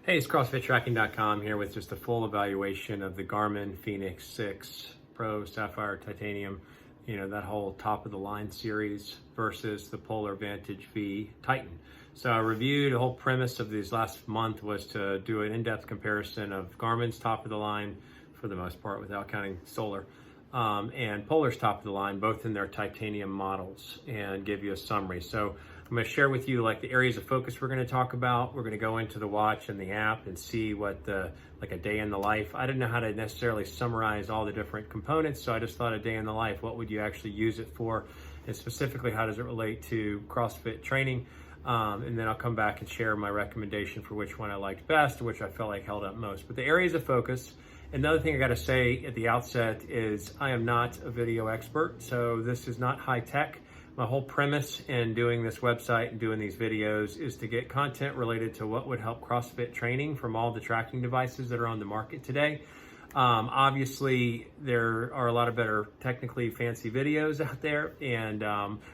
Hey, it's CrossFitTracking.com here with just a full evaluation of the Garmin Fenix 6 Pro Sapphire Titanium, that whole top of the line series versus the Polar Vantage V Titan. So I reviewed, the whole premise of these last month was to do an in-depth comparison of Garmin's top of the line, for the most part without counting solar, and Polar's top of the line, both in their titanium models, and give you a summary. So I'm going to share with you like the areas of focus we're going to talk about. We're going to go into the watch and the app and see what like a day in the life. I didn't know how to necessarily summarize all the different components, so I just thought a day in the life, what would you actually use it for? And specifically, how does it relate to CrossFit training? And then I'll come back and share my recommendation for which one I liked best, or which I felt like held up most. But the areas of focus. Another thing I got to say at the outset is I am not a video expert, so this is not high tech. My whole premise in doing this website and doing these videos is to get content related to what would help CrossFit training from all the tracking devices that are on the market today. Obviously, there are a lot of better technically fancy videos out there, and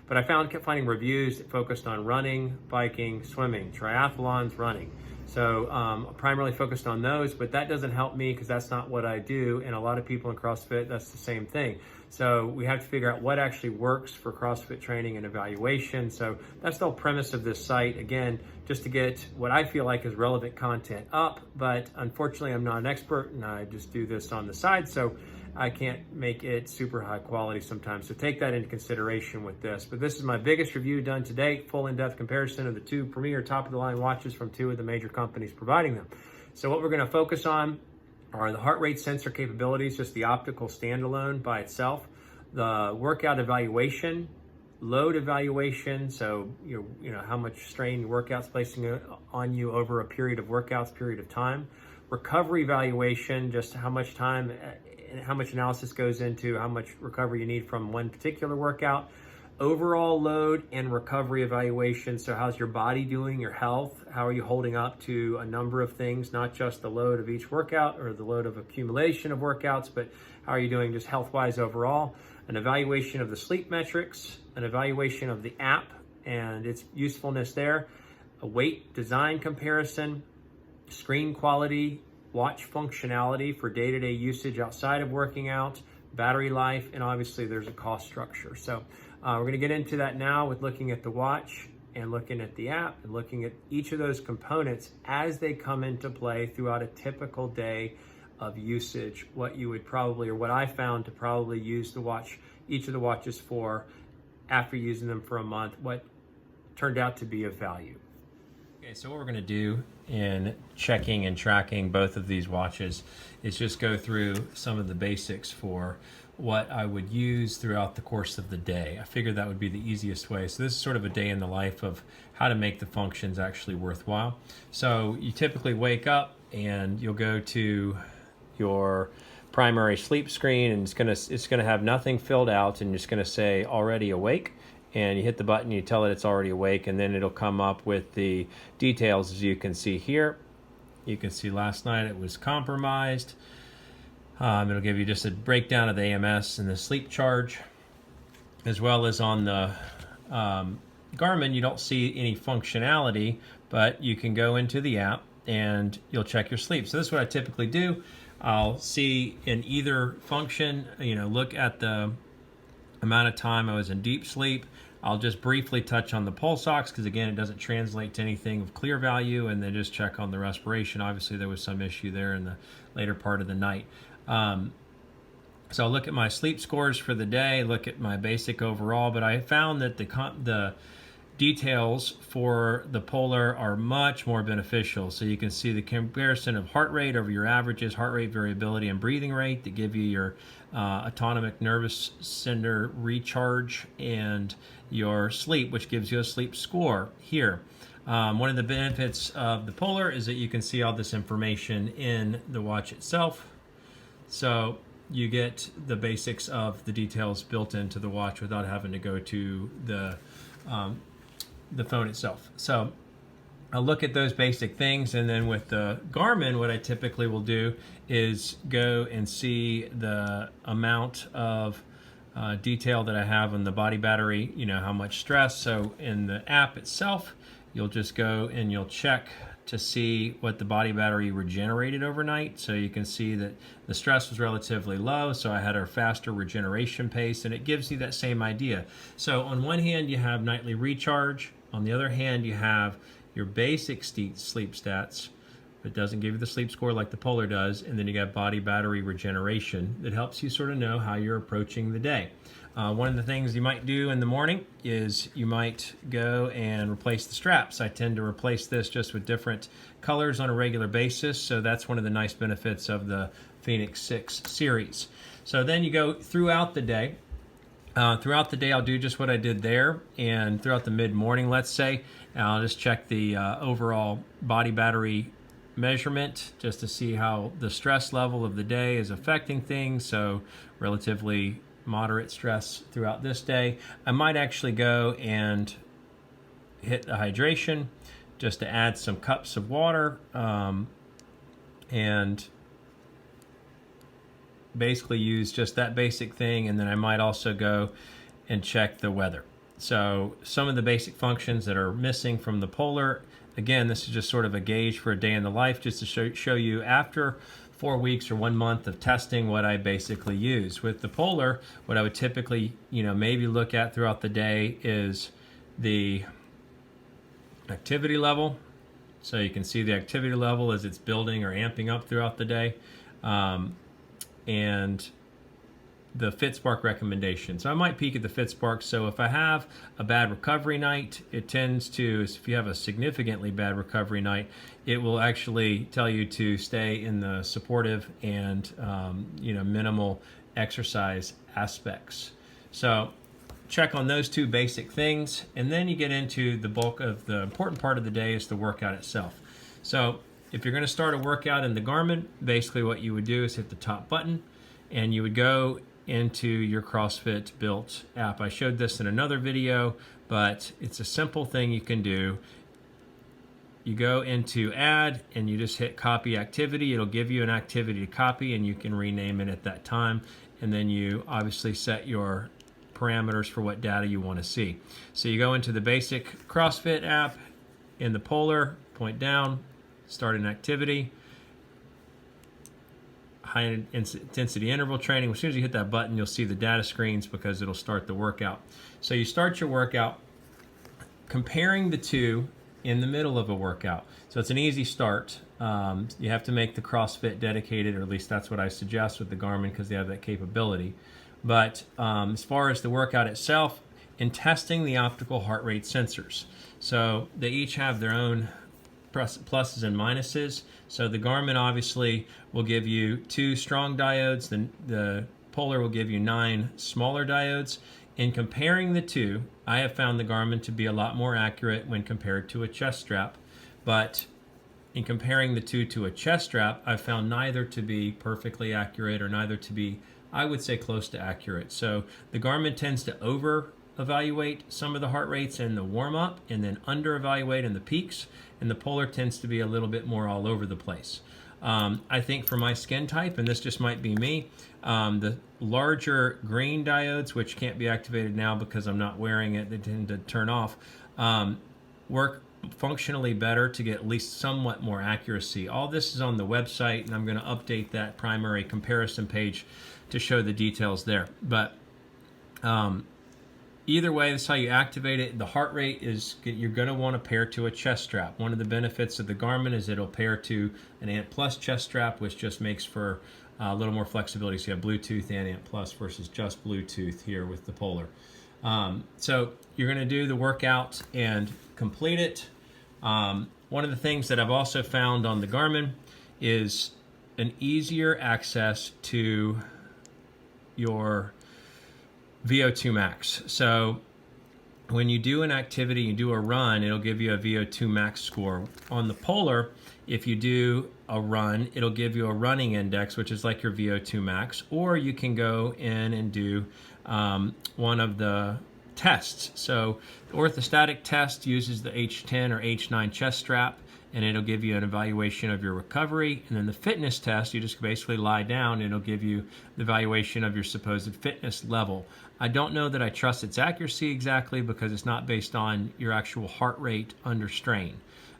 but I kept finding reviews that focused on running, biking, swimming, triathlons, running. So primarily focused on those, but that doesn't help me because that's not what I do. And a lot of people in CrossFit, that's the same thing. So we have to figure out what actually works for CrossFit training and evaluation. So that's the whole premise of this site. Again, just to get what I feel like is relevant content up, but unfortunately I'm not an expert and I just do this on the side. So I can't make it super high quality sometimes. So take that into consideration with this. But this is my biggest review done to date, full in-depth comparison of the two premier top of the line watches from two of the major companies providing them. So what we're gonna focus on are the heart rate sensor capabilities, just the optical standalone by itself, the workout evaluation, load evaluation, so you know how much strain your workout's placing on you over a period of time, recovery evaluation, just how much time and how much analysis goes into how much recovery you need from one particular workout, overall load and recovery evaluation. So how's your body doing, your health? How are you holding up to a number of things, not just the load of each workout or the load of accumulation of workouts, but how are you doing just health-wise overall? An evaluation of the sleep metrics, an evaluation of the app and its usefulness there, a weight design comparison, screen quality, watch functionality for day-to-day usage outside of working out, battery life, and obviously there's a cost structure. So we're going to get into that now with looking at the watch and looking at the app and looking at each of those components as they come into play throughout a typical day of usage, what you would probably, or what I found to probably use the watch, each of the watches for after using them for a month, what turned out to be of value. Okay, so what we're going to do in checking and tracking both of these watches is just go through some of the basics for what I would use throughout the course of the day. I figured that would be the easiest way. So this is sort of a day in the life of how to make the functions actually worthwhile. So you typically wake up and you'll go to your primary sleep screen and it's gonna have nothing filled out and it's gonna say already awake. And you hit the button, you tell it it's already awake, and then it'll come up with the details as you can see here. You can see last night it was compromised. It'll give you just a breakdown of the AMS and the sleep charge, as well as on the Garmin, you don't see any functionality, but you can go into the app and you'll check your sleep. So this is what I typically do. I'll see in either function, look at the amount of time I was in deep sleep. I'll just briefly touch on the pulse ox because again it doesn't translate to anything of clear value, and then just check on the respiration. Obviously there was some issue there in the later part of the night. So I'll look at my sleep scores for the day, look at my basic overall, but I found that the details for the Polar are much more beneficial. So you can see the comparison of heart rate over your averages, heart rate variability, and breathing rate that give you your autonomic nervous center recharge, and your sleep, which gives you a sleep score here. One of the benefits of the Polar is that you can see all this information in the watch itself. So you get the basics of the details built into the watch without having to go to the phone itself. So I'll look at those basic things, and then with the Garmin, what I typically will do is go and see the amount of detail that I have on the body battery, how much stress. So in the app itself, you'll just go and you'll check to see what the body battery regenerated overnight. So you can see that the stress was relatively low, so I had a faster regeneration pace, and it gives you that same idea. So on one hand, you have nightly recharge. On the other hand, you have your basic sleep stats. It doesn't give you the sleep score like the Polar does, and then you got body battery regeneration that helps you sort of know how you're approaching the day. One of the things you might do in the morning is you might go and replace the straps. I tend to replace this just with different colors on a regular basis, so that's one of the nice benefits of the Fenix 6 series. So then you go throughout the day. Throughout the day, I'll do just what I did there, and throughout the mid-morning, let's say, I'll just check the overall body battery measurement just to see how the stress level of the day is affecting things. So relatively moderate stress throughout this day. I might actually go and hit the hydration just to add some cups of water, and basically use just that basic thing. And then I might also go and check the weather. So some of the basic functions that are missing from the Polar, again, this is just sort of a gauge for a day in the life, just to show you after 4 weeks or 1 month of testing what I basically use. With the Polar, what I would typically, maybe look at throughout the day is the activity level. So you can see the activity level as it's building or amping up throughout the day. And the FitSpark recommendation. So I might peek at the FitSpark. So if I have a bad recovery night, it tends to, if you have a significantly bad recovery night, it will actually tell you to stay in the supportive and minimal exercise aspects. So check on those two basic things, and then you get into the bulk of the important part of the day is the workout itself. So if you're going to start a workout in the Garmin, basically what you would do is hit the top button, and you would go into your CrossFit Built app. I showed this in another video, but it's a simple thing you can do. You go into add and you just hit copy activity. It'll give you an activity to copy, and you can rename it at that time. And then you obviously set your parameters for what data you want to see. So you go into the basic CrossFit app in the Polar, point down, start an activity. High intensity interval training. As soon as you hit that button, you'll see the data screens because it'll start the workout. So you start your workout comparing the two in the middle of a workout. So it's an easy start. You have to make the CrossFit dedicated, or at least that's what I suggest with the Garmin because they have that capability. But as far as the workout itself, in testing the optical heart rate sensors. So they each have their own pluses and minuses. So the Garmin obviously will give you 2 strong diodes, the Polar will give you 9 smaller diodes. In comparing the two, I have found the Garmin to be a lot more accurate when compared to a chest strap, but in comparing the two to a chest strap, I've found neither to be perfectly accurate or neither to be, I would say, close to accurate. So the Garmin tends to over-evaluate some of the heart rates in the warm-up and then under-evaluate in the peaks, and the Polar tends to be a little bit more all over the place. I think for my skin type, and this just might be me, the larger green diodes, which can't be activated now because I'm not wearing it, they tend to turn off, work functionally better to get at least somewhat more accuracy. All this is on the website, and I'm going to update that primary comparison page to show the details there. But either way, that's how you activate it. The heart rate is, you're going to want to pair to a chest strap. One of the benefits of the Garmin is it'll pair to an Ant Plus chest strap, which just makes for a little more flexibility. So you have Bluetooth and Ant Plus versus just Bluetooth here with the Polar. So you're going to do the workout and complete it. One of the things that I've also found on the Garmin is an easier access to your VO2 max. So when you do an activity, you do a run, it'll give you a VO2 max score. On the Polar, if you do a run, it'll give you a running index, which is like your VO2 max, or you can go in and do one of the tests. So the Orthostatic Test uses the H10 or H9 chest strap, and it'll give you an evaluation of your recovery. And then the fitness test, you just basically lie down, and it'll give you the evaluation of your supposed fitness level. I don't know that I trust its accuracy exactly because it's not based on your actual heart rate under strain.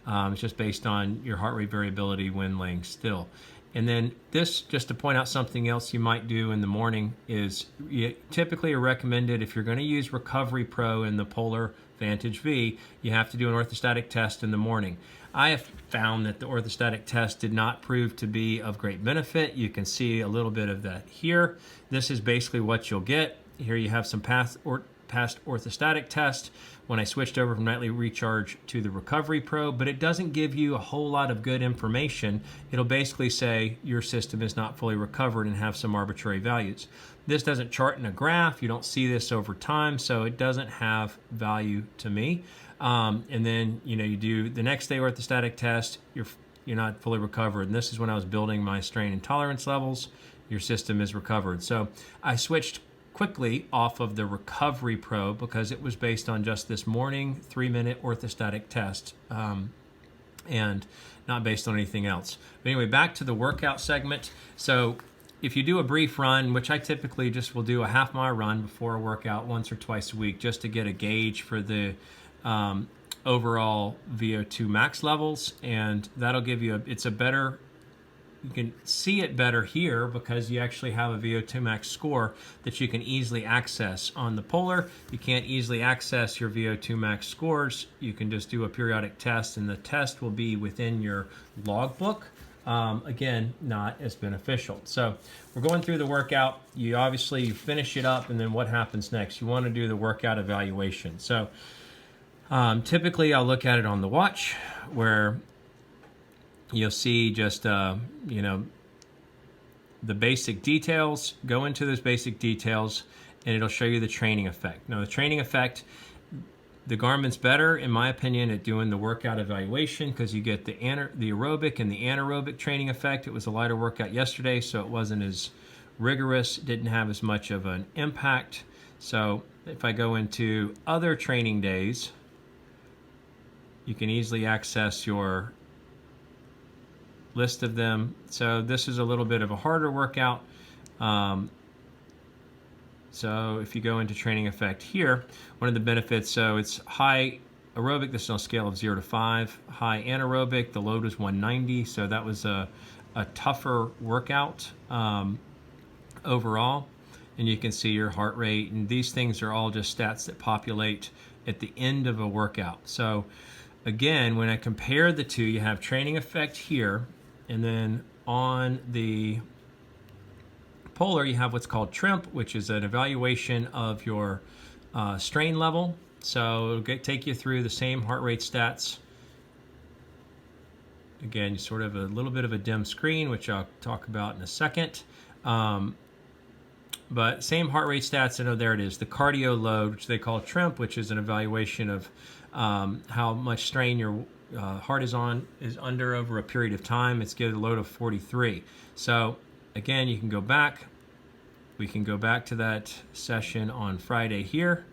It's just based on your heart rate variability when laying still. And then this, just to point out something else you might do in the morning, is you typically are recommended, if you're going to use Recovery Pro in the Polar Vantage V, you have to do an orthostatic test in the morning. I have found that the orthostatic test did not prove to be of great benefit. You can see a little bit of that here. This is basically what you'll get. Here you have some past orthostatic test when I switched over from nightly recharge to the Recovery Pro, but it doesn't give you a whole lot of good information. It'll basically say your system is not fully recovered and have some arbitrary values. This doesn't chart in a graph. You don't see this over time, so it doesn't have value to me. And then you do the next day orthostatic test. You're not fully recovered, and this is when I was building my strain and tolerance levels. Your system is recovered. So I switched quickly off of the Recovery Pro because it was based on just this morning 3-minute orthostatic test and not based on anything else. But anyway, back to the workout segment. So if you do a brief run, which I typically just will do a half-mile run before a workout once or twice a week just to get a gauge for the overall VO2 max levels, and that'll give you you can see it better here because you actually have a VO2 max score that you can easily access. On the Polar, you can't easily access your VO2 max scores. You can just do a periodic test, and the test will be within your logbook. Again, not as beneficial. So we're going through the workout. You finish it up, and then what happens next? You want to do the workout evaluation. So typically I'll look at it on the watch, where you'll see just, the basic details. Go into those basic details, and it'll show you the training effect. Now, the training effect, the Garmin's better, in my opinion, at doing the workout evaluation because you get the aerobic and the anaerobic training effect. It was a lighter workout yesterday, so it wasn't as rigorous, didn't have as much of an impact. So if I go into other training days, you can easily access your list of them. So this is a little bit of a harder workout. So if you go into training effect here, one of the benefits, so it's high aerobic, this is on a scale of 0 to 5. High anaerobic, the load was 190, so that was a tougher workout overall. And you can see your heart rate, and these things are all just stats that populate at the end of a workout. So again, when I compare the two, you have training effect here, and then on the Polar, you have what's called TRIMP, which is an evaluation of your strain level. So it'll take you through the same heart rate stats. Again, sort of a little bit of a dim screen, which I'll talk about in a second. But same heart rate stats. I know there it is. The cardio load, which they call TRIMP, which is an evaluation of how much strain your heart is under over a period of time. It's getting a load of 43. So again, you can go back. We can go back to that session on Friday here,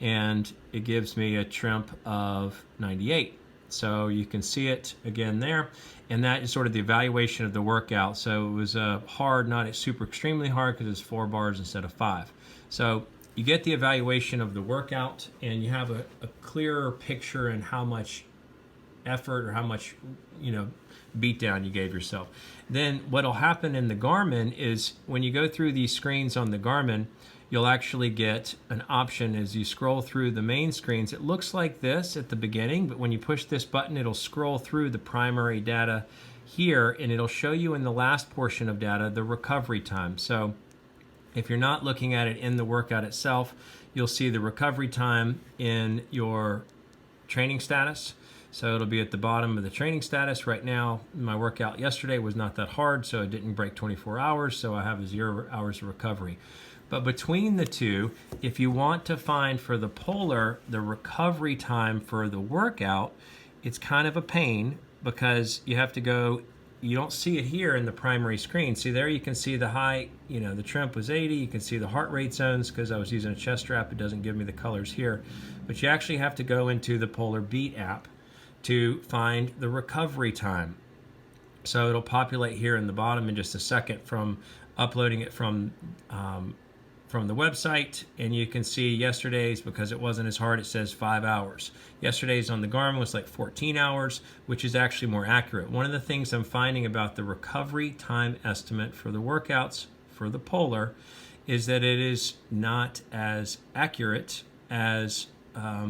and it gives me a TRIMP of 98. So you can see it again there, and that is sort of the evaluation of the workout. So it was hard, not super extremely hard, because it's 4 bars instead of 5. So you get the evaluation of the workout, and you have a clearer picture in how much effort or how much beat down you gave yourself. Then what'll happen in the Garmin is when you go through these screens on the Garmin, you'll actually get an option as you scroll through the main screens. It looks like this at the beginning, but when you push this button, it'll scroll through the primary data here, and it'll show you in the last portion of data the recovery time. So if you're not looking at it in the workout itself, you'll see the recovery time in your training status. So it'll be at the bottom of the training status. Right now, my workout yesterday was not that hard, so it didn't break 24 hours, so I have 0 hours of recovery. But between the two, if you want to find for the Polar the recovery time for the workout, it's kind of a pain because you have to go, you don't see it here in the primary screen. See there, you can see the high, the TRIMP was 80. You can see the heart rate zones because I was using a chest strap. It doesn't give me the colors here. But you actually have to go into the Polar Beat app to find the recovery time. So it'll populate here in the bottom in just a second from uploading it from from the website, and you can see yesterday's, because it wasn't as hard, it says 5 hours. Yesterday's on the Garmin was like 14 hours, which is actually more accurate. One of the things I'm finding about the recovery time estimate for the workouts for the Polar is that it is not as accurate as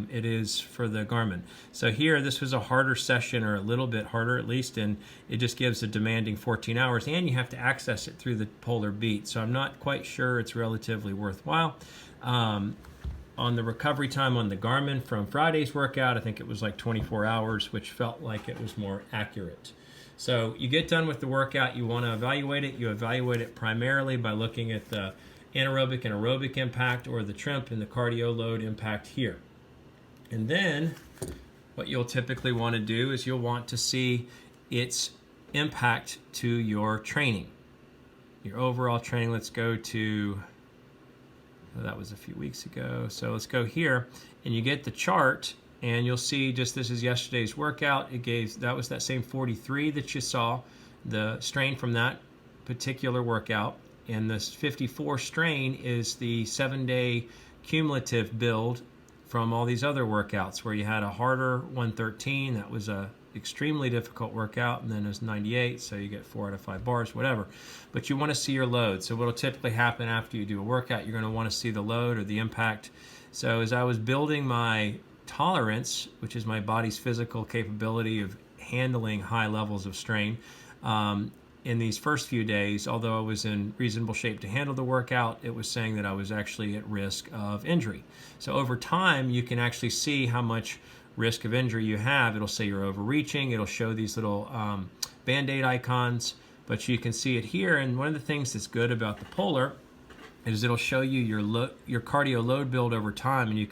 it is for the Garmin. So here, this was a harder session, or a little bit harder at least, and it just gives a demanding 14 hours, and you have to access it through the Polar Beat. So I'm not quite sure it's relatively worthwhile. On the recovery time on the Garmin from Friday's workout, I think it was like 24 hours, which felt like it was more accurate. So you get done with the workout, you want to evaluate it. You evaluate it primarily by looking at the anaerobic and aerobic impact, or the TRIMP and the cardio load impact here. And then what you'll typically want to do is you'll want to see its impact to your training, your overall training. Let's go to, that was a few weeks ago. So let's go here, and you get the chart, and you'll see just this is yesterday's workout. It gave, that was that same 43 that you saw, the strain from that particular workout. And this 54 strain is the 7-day cumulative build from all these other workouts, where you had a harder 113, that was a extremely difficult workout, and then it's 98, so you get 4 out of 5 bars, whatever. But you want to see your load. So what will typically happen after you do a workout, you're going to want to see the load or the impact. So as I was building my tolerance, which is my body's physical capability of handling high levels of strain, in these first few days, although I was in reasonable shape to handle the workout, it was saying that I was actually at risk of injury. So over time, you can actually see how much risk of injury you have. It'll say you're overreaching. It'll show these little Band-Aid icons, but you can see it here. And one of the things that's good about the Polar is it'll show you your cardio load build over time, and you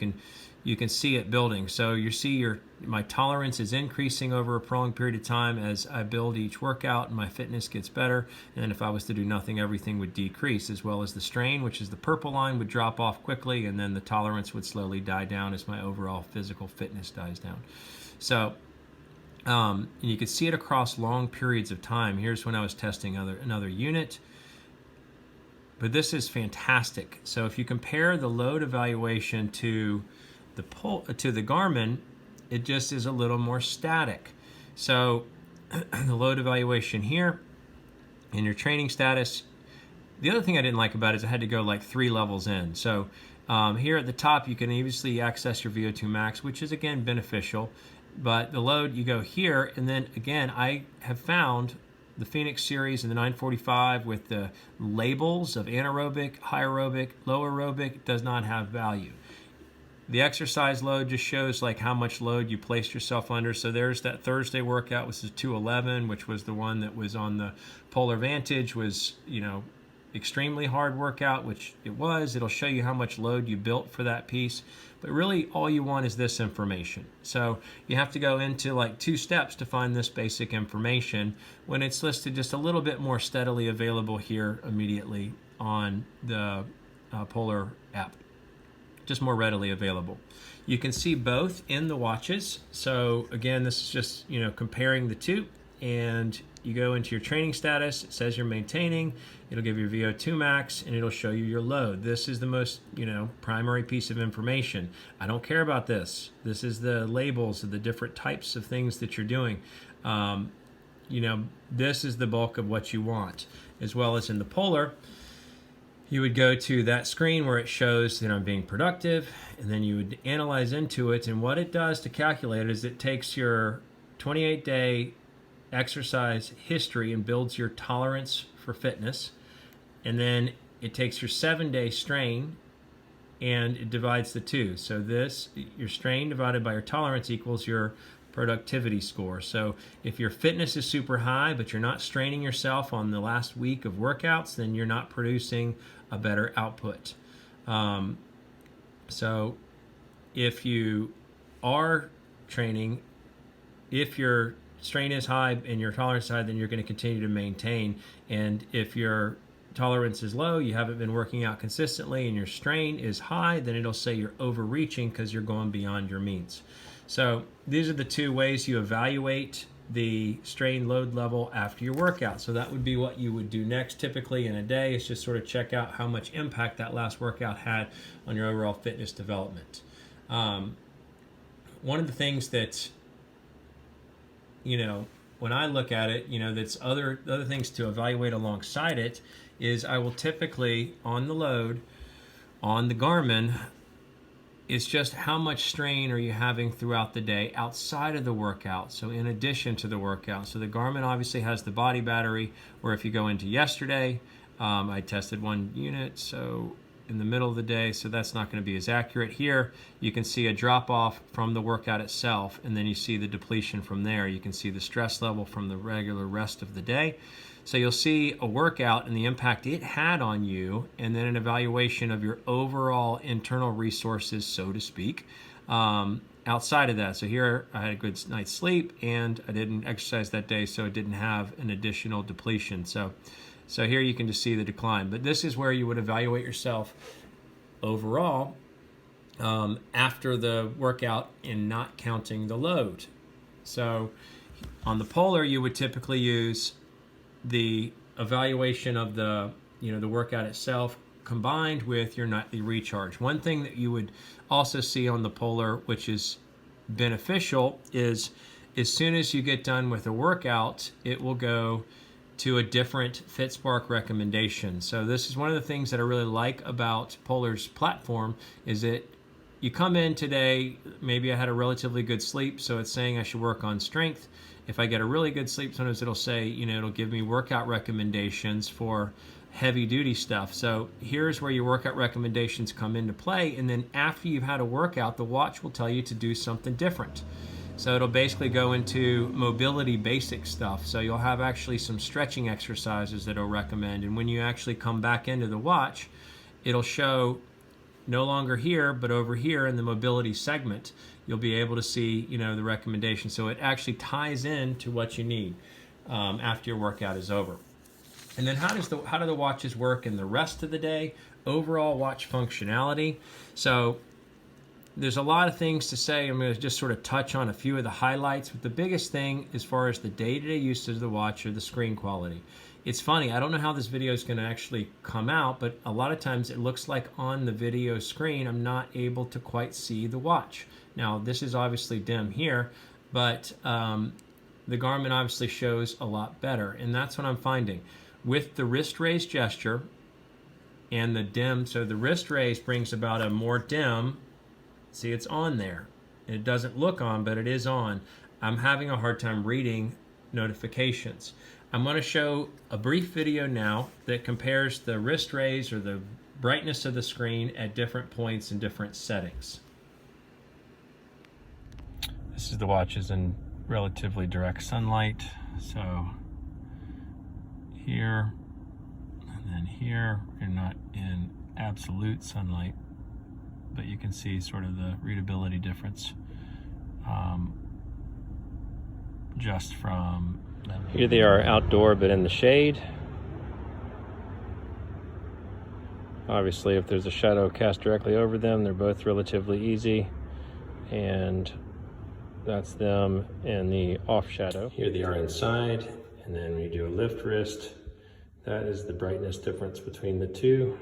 can see it building. So you see my tolerance is increasing over a prolonged period of time as I build each workout, and my fitness gets better. And then if I was to do nothing, everything would decrease, as well as the strain, which is the purple line, would drop off quickly, and then the tolerance would slowly die down as my overall physical fitness dies down. So and you can see it across long periods of time. Here's when I was testing another unit. But this is fantastic. So if you compare the load evaluation to the Garmin, it just is a little more static. So the load evaluation here and your training status. The other thing I didn't like about it is I had to go like 3 levels in. So here at the top, you can obviously access your VO2 max, which is again beneficial. But the load, you go here, and then again, I have found the Fenix series and the 945 with the labels of anaerobic, high aerobic, low aerobic does not have value. The exercise load just shows like how much load you placed yourself under. So there's that Thursday workout, which is 211, which was the one that was on the Polar Vantage, was, extremely hard workout, which it was. It'll show you how much load you built for that piece. But really all you want is this information. So you have to go into like 2 steps to find this basic information when it's listed just a little bit more steadily available here immediately on the Polar app. Just more readily available. You can see both in the watches. So again, this is just, comparing the two, and you go into your training status. It says you're maintaining. It'll give you VO2 max, and it'll show you your load. This is the most, primary piece of information. I don't care about this. This is the labels of the different types of things that you're doing. This is the bulk of what you want. As well as in the Polar, you would go to that screen where it shows that I'm being productive, and then you would analyze into it. And what it does to calculate it is it takes your 28-day exercise history and builds your tolerance for fitness. And then it takes your 7-day strain and it divides the two. So your strain divided by your tolerance equals your productivity score. So if your fitness is super high, but you're not straining yourself on the last week of workouts, then you're not producing a better output. So if you are training, if your strain is high and your tolerance is high, then you're going to continue to maintain. And if your tolerance is low, you haven't been working out consistently, and your strain is high, then it'll say you're overreaching because you're going beyond your means. So these are the 2 ways you evaluate the strain load level after your workout. So that would be what you would do next typically in a day, is just sort of check out how much impact that last workout had on your overall fitness development. One of the things that, when I look at it, that's other things to evaluate alongside it is I will typically, on the load, on the Garmin, it's just how much strain are you having throughout the day outside of the workout, so in addition to the workout. So the Garmin obviously has the body battery, where if you go into yesterday, I tested 1 unit, so in the middle of the day, so that's not going to be as accurate. Here you can see a drop off from the workout itself, and then you see the depletion from there. You can see the stress level from the regular rest of the day. So you'll see a workout and the impact it had on you, and then an evaluation of your overall internal resources, so to speak, outside of that. So here I had a good night's sleep and I didn't exercise that day, so it didn't have an additional depletion. So here you can just see the decline. But this is where you would evaluate yourself overall after the workout and not counting the load. So on the Polar, you would typically use the evaluation of the workout itself combined with your nightly recharge. One thing that you would also see on the Polar, which is beneficial, is as soon as you get done with a workout, it will go to a different FitSpark recommendation. So this is one of the things that I really like about Polar's platform, is that you come in today, maybe I had a relatively good sleep, so it's saying I should work on strength. If I get a really good sleep, sometimes it'll say, it'll give me workout recommendations for heavy duty stuff. So here's where your workout recommendations come into play. And then after you've had a workout, the watch will tell you to do something different. So it'll basically go into mobility basic stuff. So you'll have actually some stretching exercises that it'll recommend. And when you actually come back into the watch, it'll show no longer here, but over here in the mobility segment, you'll be able to see, the recommendation. So it actually ties in to what you need after your workout is over. And then how do the watches work in the rest of the day? Overall watch functionality. So there's a lot of things to say. I'm going to just sort of touch on a few of the highlights. But the biggest thing as far as the day-to-day usage of the watch are the screen quality. It's funny, I don't know how this video is going to actually come out, but a lot of times it looks like on the video screen I'm not able to quite see the watch. Now this is obviously dim here, but the Garmin obviously shows a lot better, and that's what I'm finding. With the wrist raise gesture and the dim, so the wrist raise brings about a more dim, see it's on there. It doesn't look on, but it is on. I'm having a hard time reading notifications. I'm going to show a brief video now that compares the wrist raise or the brightness of the screen at different points and different settings. This is the watches in relatively direct sunlight. So here and then here, you're not in absolute sunlight, but you can see sort of the readability difference just from them. Here they are outdoor but in the shade. Obviously if there's a shadow cast directly over them, they're both relatively easy, and that's them in the off shadow. Here they are inside, and then when you do a lift wrist, that is the brightness difference between the two.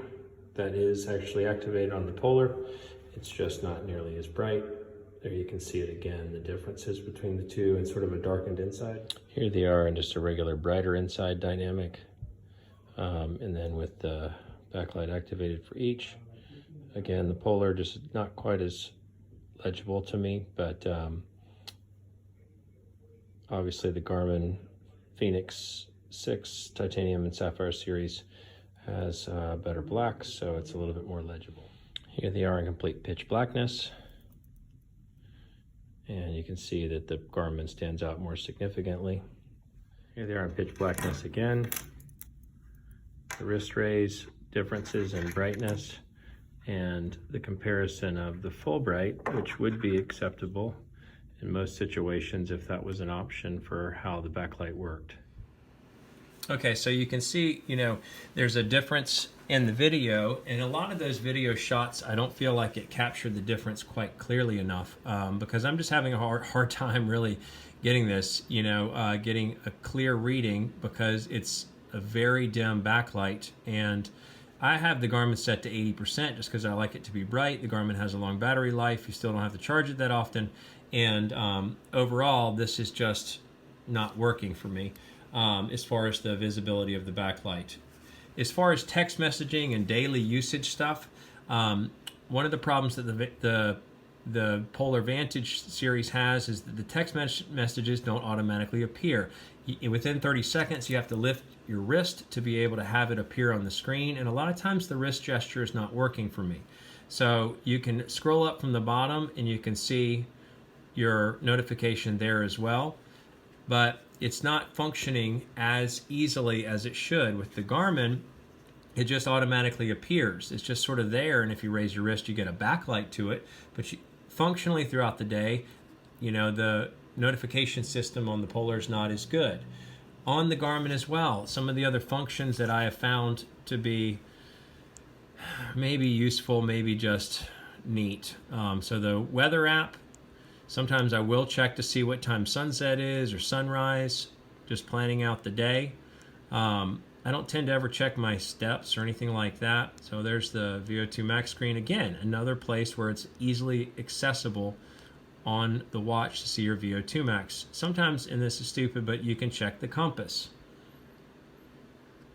That is actually activated on the Polar. It's just not nearly as bright. There you can see it again, the differences between the two, and sort of a darkened inside. Here they are in just a regular brighter inside dynamic. And then with the backlight activated for each. Again, the Polar just not quite as legible to me, but obviously the Garmin Fenix 6 Titanium and Sapphire series has better blacks, so it's a little bit more legible. Here they are in complete pitch blackness. And you can see that the Garmin stands out more significantly. Here they are in pitch blackness again. The wrist raise differences in brightness, and the comparison of the full bright, which would be acceptable in most situations if that was an option for how the backlight worked. Okay, so you can see, there's a difference in the video, and a lot of those video shots, I don't feel like it captured the difference quite clearly enough, because I'm just having a hard time really getting this, getting a clear reading, because it's a very dim backlight, and I have the Garmin set to 80% just because I like it to be bright. The Garmin has a long battery life. You still don't have to charge it that often, and overall, this is just not working for me. As far as the visibility of the backlight. As far as text messaging and daily usage stuff, one of the problems that the Polar Vantage series has is that the text messages don't automatically appear. Within 30 seconds, you have to lift your wrist to be able to have it appear on the screen, and a lot of times the wrist gesture is not working for me. So you can scroll up from the bottom and you can see your notification there as well, but it's not functioning as easily as it should. With the Garmin, it just automatically appears. It's just sort of there, and if you raise your wrist, you get a backlight to it. But functionally throughout the day, the notification system on the Polar is not as good. On the Garmin as well, some of the other functions that I have found to be maybe useful, maybe just neat. So the weather app, sometimes I will check to see what time sunset is or sunrise, just planning out the day. I don't tend to ever check my steps or anything like that. So there's the VO2 max screen. Again, another place where it's easily accessible on the watch to see your VO2 max. Sometimes, and this is stupid, but you can check the compass.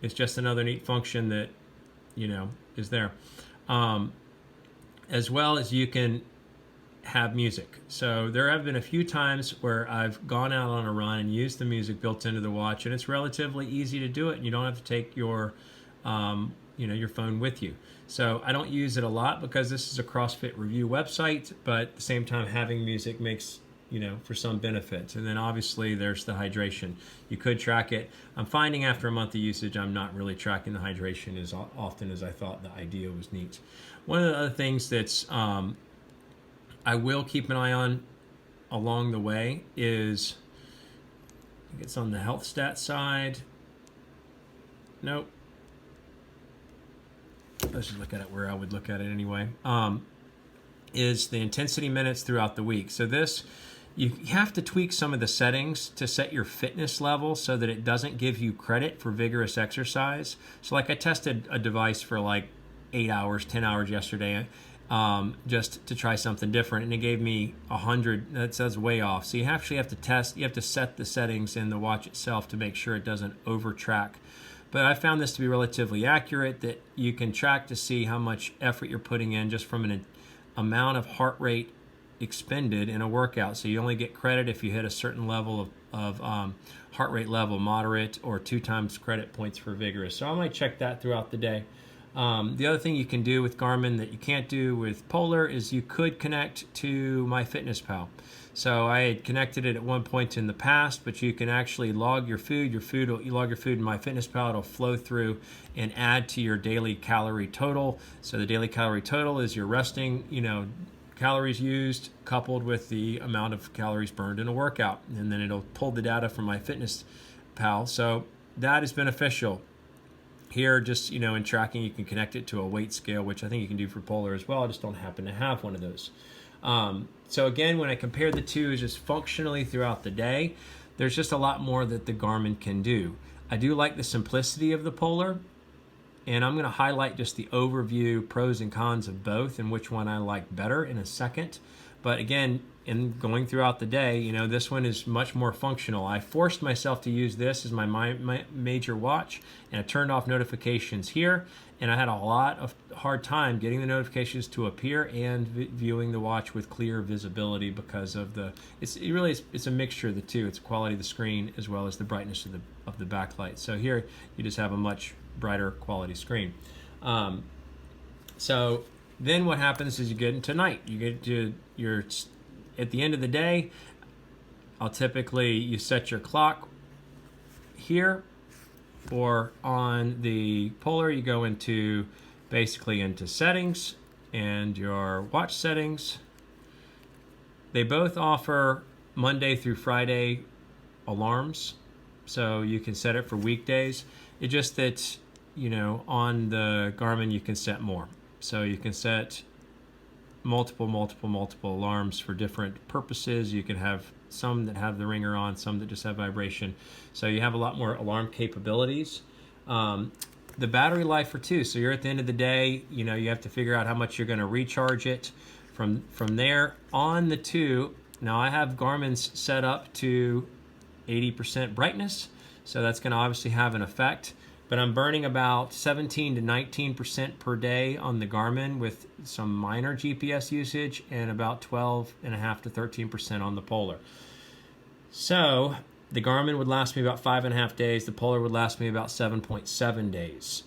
It's just another neat function that, is there. As well as you can have music. So there have been a few times where I've gone out on a run and used the music built into the watch, and it's relatively easy to do it, and you don't have to take your your phone with you. So I don't use it a lot because this is a CrossFit review website, but at the same time having music makes for some benefits. And then obviously there's the hydration. You could track it. I'm finding after a month of usage I'm not really tracking the hydration as often as I thought the idea was neat. One of the other things that's I will keep an eye on along the way is, I think it's on the health stat side. Nope. Let's just look at it where I would look at it anyway. Is the intensity minutes throughout the week. So this, you have to tweak some of the settings to set your fitness level so that it doesn't give you credit for vigorous exercise. So like I tested a device for like 8 hours, 10 hours yesterday, just to try something different, and it gave me 100. That says way off. So you actually have to test. You have to set the settings in the watch itself to make sure it doesn't over track. But I found this to be relatively accurate, that you can track to see how much effort you're putting in just from an amount of heart rate expended in a workout. So you only get credit if you hit a certain level of heart rate level, moderate, or 2 times credit points for vigorous. So I might check that throughout the day. The other thing you can do with Garmin that you can't do with Polar is you could connect to MyFitnessPal. So I had connected it at one point in the past, but you can actually log your food. You log your food in MyFitnessPal. It'll flow through and add to your daily calorie total. So the daily calorie total is your resting, calories used coupled with the amount of calories burned in a workout. And then it'll pull the data from MyFitnessPal. So that is beneficial. Here, just, in tracking, you can connect it to a weight scale, which I think you can do for Polar as well. I just don't happen to have one of those. So again, when I compare the two just functionally throughout the day, there's just a lot more that the Garmin can do. I do like the simplicity of the Polar, and I'm going to highlight just the overview pros and cons of both and which one I like better in a second. But again, in going throughout the day, this one is much more functional. I forced myself to use this as my major watch, and I turned off notifications here, and I had a lot of hard time getting the notifications to appear and viewing the watch with clear visibility because of it's a mixture of the two. It's quality of the screen as well as the brightness of the backlight. So here you just have a much brighter quality screen. So then what happens is you get into night. You get to at the end of the day, you set your clock here, or on the Polar you go into settings and your watch settings. They both offer Monday through Friday alarms. So you can set it for weekdays. It's just that, you know, on the Garmin you can set more. So you can set multiple alarms for different purposes. You can have some that have the ringer on, some that just have vibration. So you have a lot more alarm capabilities. The battery life for two. So you're at the end of the day, you know, you have to figure out how much you're going to recharge it. From there on the two, now I have Garmin's set up to 80% brightness, so that's going to obviously have an effect. But I'm burning about 17 to 19% per day on the Garmin with some minor GPS usage, and about 12.5 to 13% on the Polar. So the Garmin would last me about 5.5 days. The Polar would last me about 7.7 days.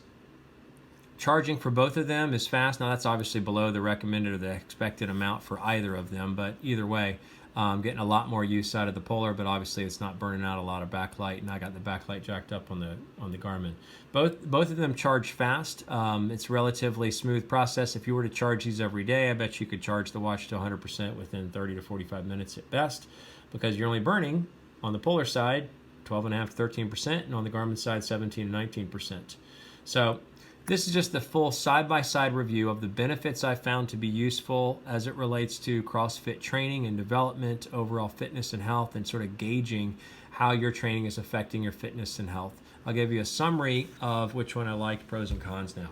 Charging for both of them is fast. Now that's obviously below the recommended or the expected amount for either of them, but either way, getting a lot more use out of the Polar, but obviously it's not burning out a lot of backlight, and I got the backlight jacked up on the Garmin. Both of them charge fast. It's a relatively smooth process. If you were to charge these every day, I bet you could charge the watch to 100% within 30 to 45 minutes at best, because you're only burning on the Polar side 12.5 to 13%, and on the Garmin side 17 to 19%. So this is just the full side-by-side review of the benefits I found to be useful as it relates to CrossFit training and development, overall fitness and health, and sort of gauging how your training is affecting your fitness and health. I'll give you a summary of which one I liked, pros and cons now.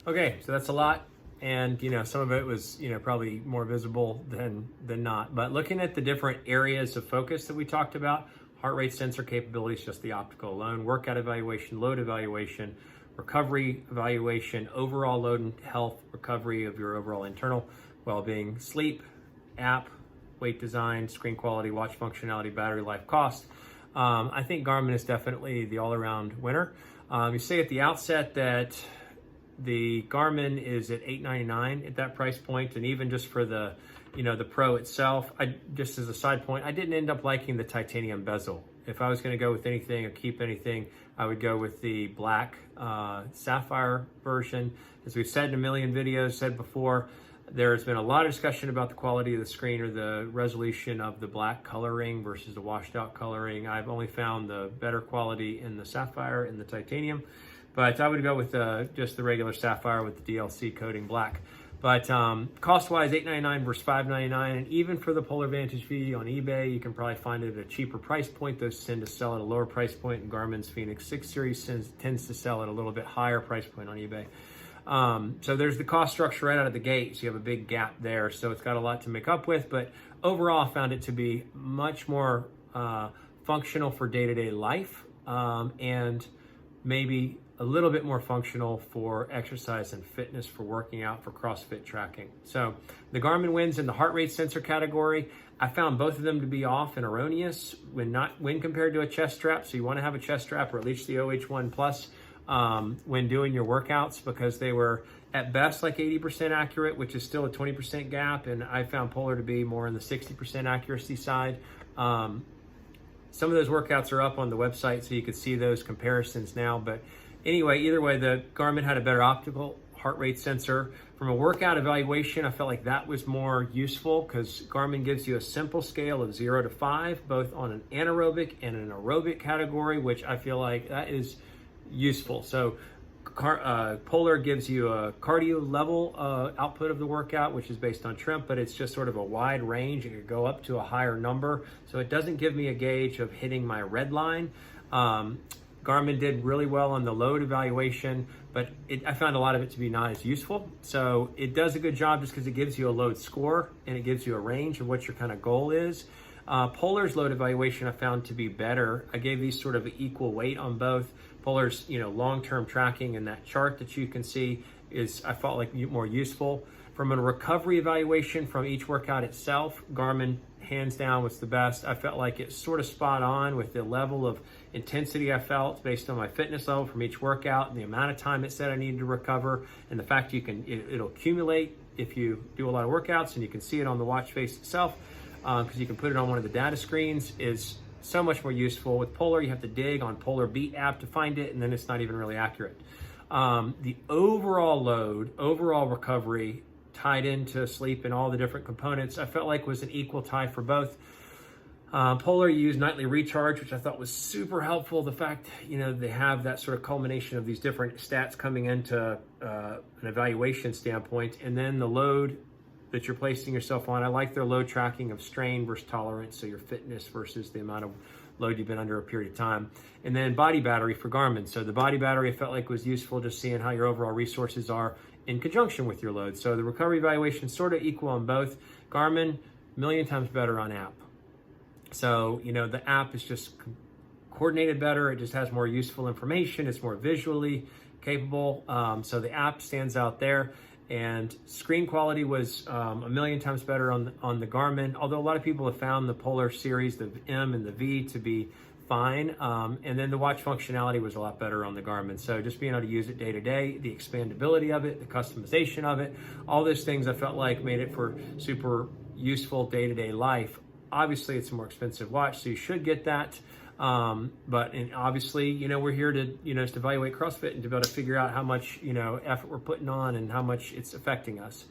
Okay, so that's a lot, and you know, some of it was, you know, probably more visible than not. But looking at the different areas of focus that we talked about, heart rate sensor capabilities, just the optical alone, workout evaluation, load evaluation, recovery evaluation, overall load and health, recovery of your overall internal well-being, sleep, app, weight design, screen quality, watch functionality, battery life, cost. I think Garmin is definitely the all-around winner. You say at the outset that the Garmin is at $899 at that price point, and even just for the, you know, the Pro itself, just as a side point, I didn't end up liking the titanium bezel. If I was going to go with anything or keep anything, I would go with the black sapphire version. As we've said in a million videos, said before, there's been a lot of discussion about the quality of the screen or the resolution of the black coloring versus the washed out coloring. I've only found the better quality in the sapphire and the titanium, but I would go with just the regular sapphire with the DLC coating black. But cost-wise, $899 versus $599, and even for the Polar Vantage V on eBay, you can probably find it at a cheaper price point. Those tend to sell at a lower price point, and Garmin's Fenix 6 series tends to sell at a little bit higher price point on eBay. So there's the cost structure right out of the gate, so you have a big gap there. So it's got a lot to make up with, but overall I found it to be much more functional for day-to-day life, and maybe a little bit more functional for exercise and fitness, for working out, for CrossFit tracking. So the Garmin wins in the heart rate sensor category. I found both of them to be off and erroneous when compared to a chest strap. So you want to have a chest strap, or at least the OH1 Plus, when doing your workouts, because they were at best like 80% accurate, which is still a 20% gap. And I found Polar to be more in the 60% accuracy side. Some of those workouts are up on the website, so you can see those comparisons now. But anyway, either way, the Garmin had a better optical heart rate sensor. From a workout evaluation, I felt like that was more useful, because Garmin gives you a simple scale of 0 to 5, both on an anaerobic and an aerobic category, which I feel like that is useful. So Polar gives you a cardio level output of the workout, which is based on trim, but it's just sort of a wide range. It could go up to a higher number. So it doesn't give me a gauge of hitting my red line. Garmin did really well on the load evaluation, but I found a lot of it to be not as useful. So it does a good job just because it gives you a load score and it gives you a range of what your kind of goal is. Polar's load evaluation I found to be better. I gave these sort of equal weight on both. Polar's, you know, long-term tracking and that chart that you can see is, I felt like, more useful. From a recovery evaluation from each workout itself, Garmin hands down was the best. I felt like it's sort of spot on with the level of intensity I felt based on my fitness level from each workout, and the amount of time it said I needed to recover, and the fact it'll accumulate if you do a lot of workouts, and you can see it on the watch face itself, because you can put it on one of the data screens, is so much more useful. With Polar, you have to dig on Polar Beat app to find it, and then it's not even really accurate. The overall load, overall recovery, tied into sleep and all the different components, I felt like was an equal tie for both. Polar used nightly recharge, which I thought was super helpful. The fact, they have that sort of culmination of these different stats coming into an evaluation standpoint, and then the load that you're placing yourself on. I like their load tracking of strain versus tolerance, so your fitness versus the amount of load you've been under a period of time. And then body battery for Garmin. So the body battery I felt like was useful, just seeing how your overall resources are in conjunction with your load. So the recovery evaluation sort of equal on both. Garmin, a million times better on app. So, the app is just coordinated better. It just has more useful information. It's more visually capable. So the app stands out there. And screen quality was a million times better on the Garmin, although a lot of people have found the Polar series, the M and the V, to be fine. And then the watch functionality was a lot better on the Garmin. So just being able to use it day to day, the expandability of it, the customization of it, all those things I felt like made it for super useful day-to-day life. Obviously, it's a more expensive watch, so you should get that. But obviously, we're here to, to evaluate CrossFit and to be able to figure out how much, effort we're putting on and how much it's affecting us.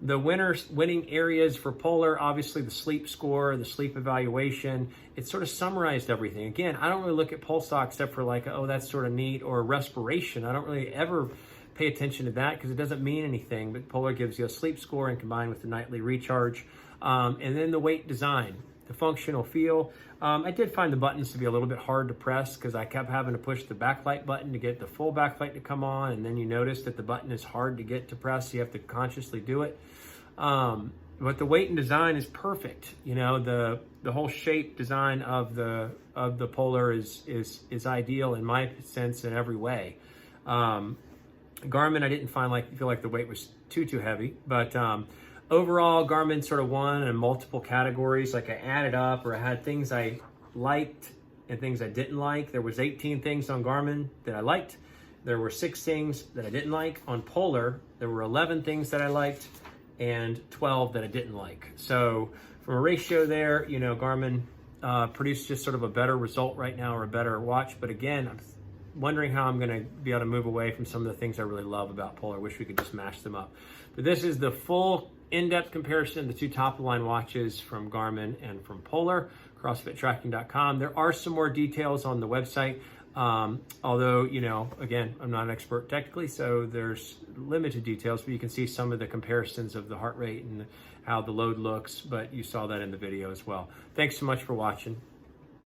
The winning areas for Polar, obviously the sleep score, the sleep evaluation, it sort of summarized everything. Again, I don't really look at pulse ox except for like, oh, that's sort of neat, or respiration. I don't really ever pay attention to that because it doesn't mean anything, but Polar gives you a sleep score and combined with the nightly recharge. And then the weight design, the functional feel. I did find the buttons to be a little bit hard to press because I kept having to push the backlight button to get the full backlight to come on, and then you notice that the button is hard to get to press, so you have to consciously do it. But the weight and design is perfect. The whole shape design of the Polar is ideal in my sense in every way. Garmin, I didn't feel like the weight was too heavy, but overall, Garmin sort of won in multiple categories. Like I added up, or I had things I liked and things I didn't like. There was 18 things on Garmin that I liked. There were 6 things that I didn't like. On Polar, there were 11 things that I liked and 12 that I didn't like. So from a ratio there, Garmin produced just sort of a better result right now, or a better watch. But again, I'm wondering how I'm going to be able to move away from some of the things I really love about Polar. I wish we could just mash them up. But this is the full in-depth comparison of the 2 top-of-the-line watches from Garmin and from Polar, CrossFitTracking.com. There are some more details on the website, although, again, I'm not an expert technically, so there's limited details, but you can see some of the comparisons of the heart rate and how the load looks, but you saw that in the video as well. Thanks so much for watching.